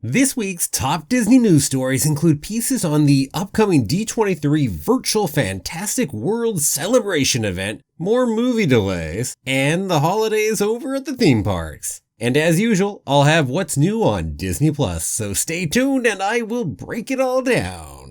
This week's top Disney news stories include pieces on the upcoming D23 Virtual Fantastic Worlds Celebration event, more movie delays, and the holidays over at the theme parks. And as usual, I'll have what's new on Disney+, so stay tuned and I will break it all down.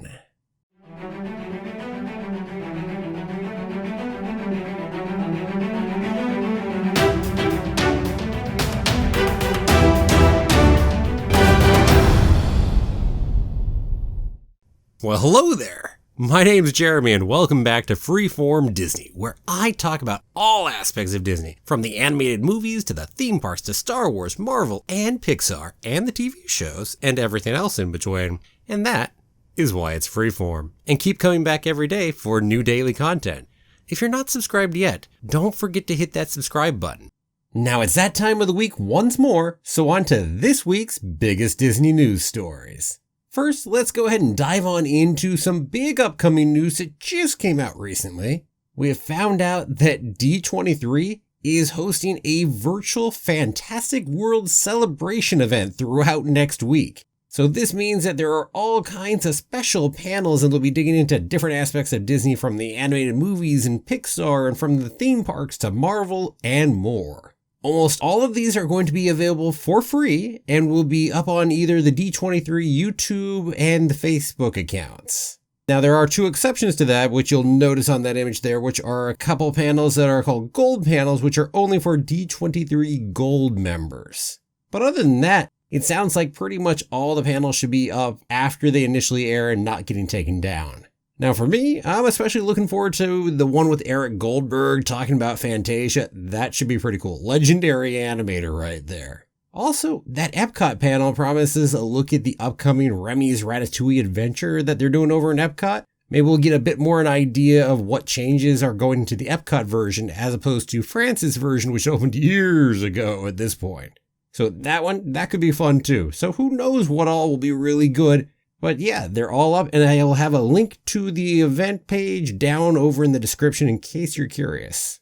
Well, hello there. My name's Jeremy and welcome back to Freeform Disney, where I talk about all aspects of Disney, from the animated movies to the theme parks to Star Wars, Marvel, and Pixar, and the TV shows, and everything else in between. And that is why it's Freeform. And keep coming back every day for new daily content. If you're not subscribed yet, don't forget to hit that subscribe button. Now it's that time of the week once more, so on to this week's biggest Disney news stories. First, let's go ahead and dive on into some big upcoming news that just came out recently. We have found out that D23 is hosting a virtual Fantastic Worlds Celebration event throughout next week. So this means that there are all kinds of special panels and they'll be digging into different aspects of Disney, from the animated movies and Pixar and from the theme parks to Marvel and more. Almost all of these are going to be available for free and will be up on either the D23 YouTube and the Facebook accounts. Now there are two exceptions to that, which you'll notice on that image there, which are a couple panels that are called gold panels, which are only for D23 gold members. But other than that, it sounds like pretty much all the panels should be up after they initially air and not getting taken down. Now for me, I'm especially looking forward to the one with Eric Goldberg talking about Fantasia. That should be pretty cool. Legendary animator right there. Also, that Epcot panel promises a look at the upcoming Remy's Ratatouille adventure that they're doing over in Epcot. Maybe we'll get a bit more an idea of what changes are going into the Epcot version as opposed to France's version, which opened years ago at this point. So that could be fun too. So who knows what all will be really good. But yeah, they're all up, and I'll have a link to the event page down over in the description in case you're curious.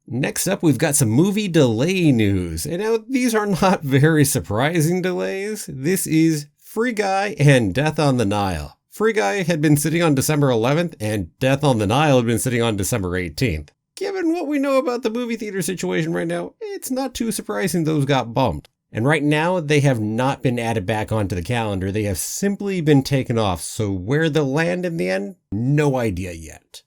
Next up, we've got some movie delay news. And now these are not very surprising delays. This is Free Guy and Death on the Nile. Free Guy had been sitting on December 11th, and Death on the Nile had been sitting on December 18th. Given what we know about the movie theater situation right now, it's not too surprising those got bumped. And right now, they have not been added back onto the calendar. They have simply been taken off. So where they'll land in the end, no idea yet.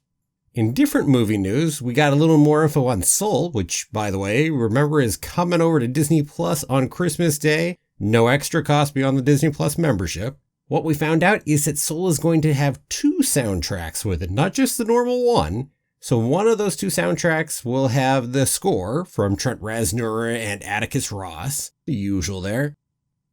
In different movie news, we got a little more info on Soul, which, by the way, remember is coming over to Disney Plus on Christmas Day. No extra cost beyond the Disney Plus membership. What we found out is that Soul is going to have 2 soundtracks with it, not just the normal one. So one of those 2 soundtracks will have the score from Trent Reznor and Atticus Ross, the usual there.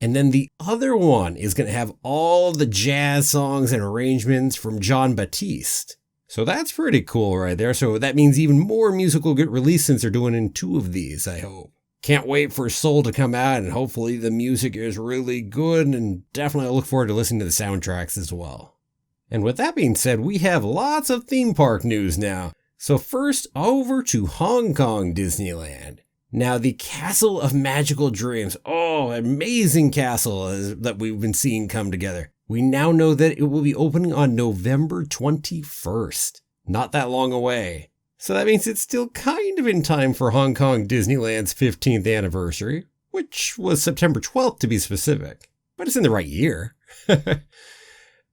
And then the other one is going to have all the jazz songs and arrangements from Jon Batiste. So that's pretty cool right there. So that means even more music will get released since they're doing in 2 of these, I hope. Can't wait for Soul to come out, and hopefully the music is really good, and definitely I look forward to listening to the soundtracks as well. And with that being said, we have lots of theme park news now. So first, over to Hong Kong Disneyland. Now, the Castle of Magical Dreams. Oh, amazing castle that we've been seeing come together. We now know that it will be opening on November 21st. Not that long away. So that means it's still kind of in time for Hong Kong Disneyland's 15th anniversary, which was September 12th to be specific. But it's in the right year.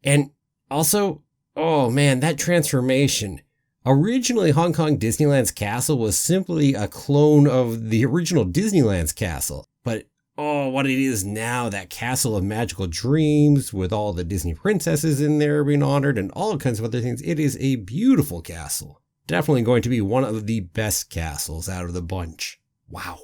And also, oh man, that transformation. Originally, Hong Kong Disneyland's castle was simply a clone of the original Disneyland's castle. But, oh, what it is now, that Castle of Magical Dreams with all the Disney princesses in there being honored and all kinds of other things. It is a beautiful castle. Definitely going to be one of the best castles out of the bunch. Wow.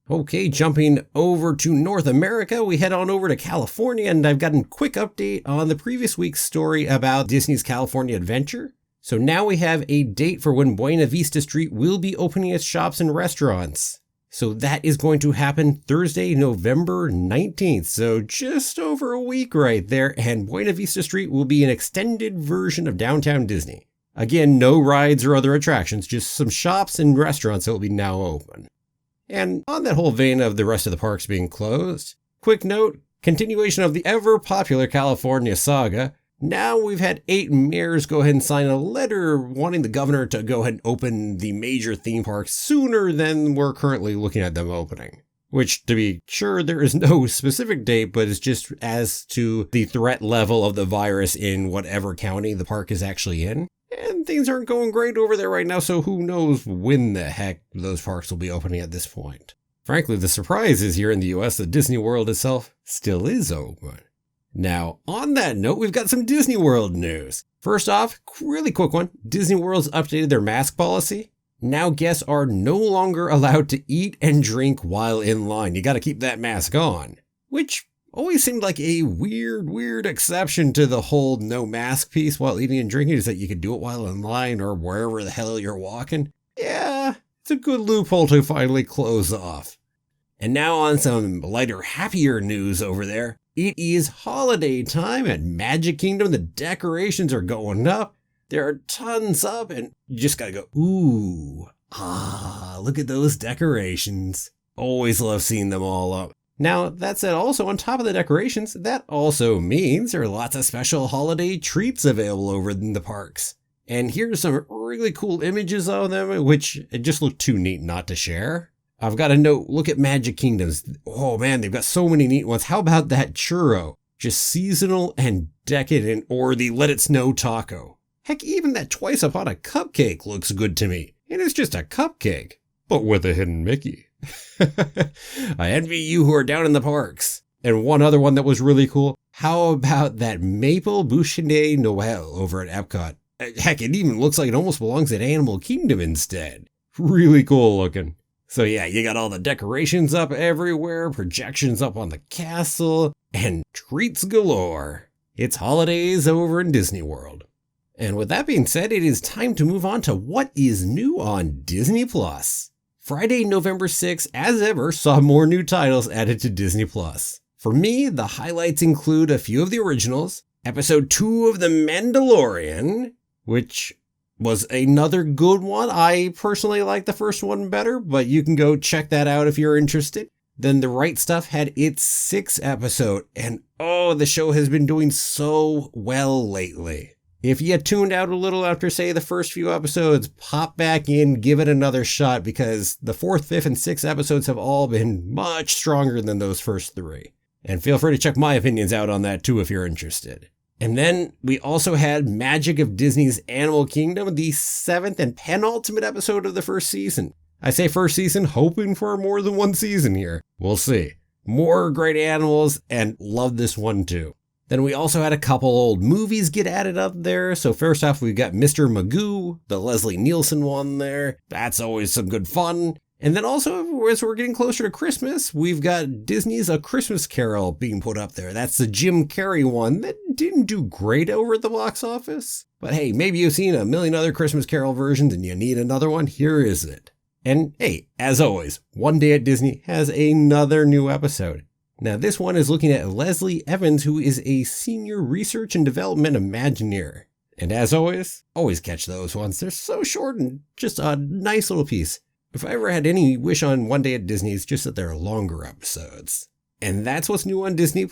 Okay, jumping over to North America, we head on over to California, and I've got a quick update on the previous week's story about Disney's California Adventure. So now we have a date for when Buena Vista Street will be opening its shops and restaurants. So that is going to happen Thursday, November 19th. So just over a week right there. And Buena Vista Street will be an extended version of Downtown Disney. Again, no rides or other attractions, just some shops and restaurants that will be now open. And on that whole vein of the rest of the parks being closed, quick note, Continuation of the ever-popular California saga. Now we've had 8 mayors go ahead and sign a letter wanting the governor to go ahead and open the major theme parks sooner than we're currently looking at them opening. Which, to be sure, there is no specific date, but it's just as to the threat level of the virus in whatever county the park is actually in. And things aren't going great over there right now, so who knows when the heck those parks will be opening at this point. Frankly, the surprise is here in the US that Disney World itself still is open. Now, on that note, we've got some Disney World news. First off, really quick one, Disney World's updated their mask policy. Now guests are no longer allowed to eat and drink while in line. You gotta keep that mask on. Which always seemed like a weird exception to the whole no mask piece while eating and drinking, is that you could do it while in line or wherever the hell you're walking. Yeah, it's a good loophole to finally close off. And now on some lighter, happier news over there. It is holiday time at Magic Kingdom. The decorations are going up. There are tons up, and you just gotta go, ooh, look at those decorations. Always love seeing them all up. Now, that said, also on top of the decorations, that also means there are lots of special holiday treats available over in the parks. And here's some really cool images of them, which just look too neat not to share. I've got a note, look at Magic Kingdoms. Oh man, they've got so many neat ones. How about that churro? Just seasonal and decadent, or the Let It Snow taco. Heck, even that Twice Upon a Cupcake looks good to me. And it's just a cupcake, but with a hidden Mickey. I envy you who are down in the parks. And one other one that was really cool. How about that Maple Bouche de Noël over at Epcot? Heck, it even looks like it almost belongs at Animal Kingdom instead. Really cool looking. So yeah, you got all the decorations up everywhere, projections up on the castle, and treats galore. It's holidays over in Disney World. And with that being said, it is time to move on to what is new on Disney+. Friday, November 6th, as ever, saw more new titles added to Disney+. For me, the highlights include a few of the originals, Episode 2 of The Mandalorian, which was another good one. I personally like the first one better, but you can go check that out if you're interested. Then The Right Stuff had its 6th episode, and oh, the show has been doing so well lately. If you tuned out a little after, say, the first few episodes, pop back in, give it another shot, because the 4th, 5th, and 6th episodes have all been much stronger than those first 3. And feel free to check my opinions out on that too if you're interested. And then we also had Magic of Disney's Animal Kingdom, the 7th and penultimate episode of the first season. I say first season, hoping for more than one season here. We'll see. More great animals, and love this one too. Then we also had a couple old movies get added up there. So first off, we've got Mr. Magoo, the Leslie Nielsen one there. That's always some good fun. And then also, as we're getting closer to Christmas, we've got Disney's A Christmas Carol being put up there. That's the Jim Carrey one that didn't do great over at the box office. But hey, maybe you've seen a million other Christmas Carol versions and you need another one. Here is it. And hey, as always, One Day at Disney has another new episode. Now this one is looking at Leslie Evans, who is a senior research and development Imagineer. And as always catch those ones. They're so short and just a nice little piece. If I ever had any wish on One Day at Disney, it's just that there are longer episodes. And that's what's new on Disney+.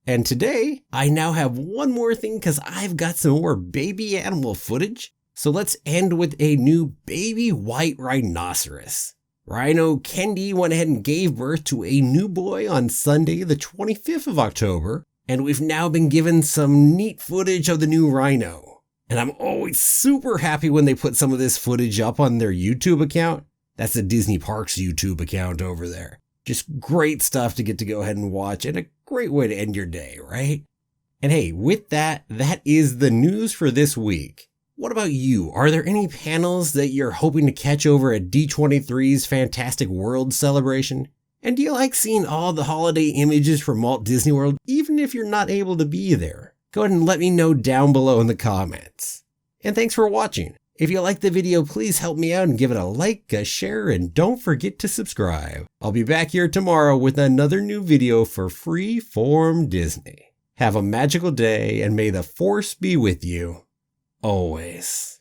And today, I now have one more thing because I've got some more baby animal footage. So let's end with a new baby white rhinoceros. Rhino Kendi went ahead and gave birth to a new boy on Sunday, the 25th of October, and we've now been given some neat footage of the new rhino. And I'm always super happy when they put some of this footage up on their YouTube account. That's the Disney Parks YouTube account over there. Just great stuff to get to go ahead and watch, and a great way to end your day, right? And hey, with that, that is the news for this week. What about you? Are there any panels that you're hoping to catch over at D23's Fantastic Worlds Celebration? And do you like seeing all the holiday images from Walt Disney World, even if you're not able to be there? Go ahead and let me know down below in the comments. And thanks for watching. If you liked the video, please help me out and give it a like, a share, and don't forget to subscribe. I'll be back here tomorrow with another new video for Freeform Disney. Have a magical day, and may the Force be with you always.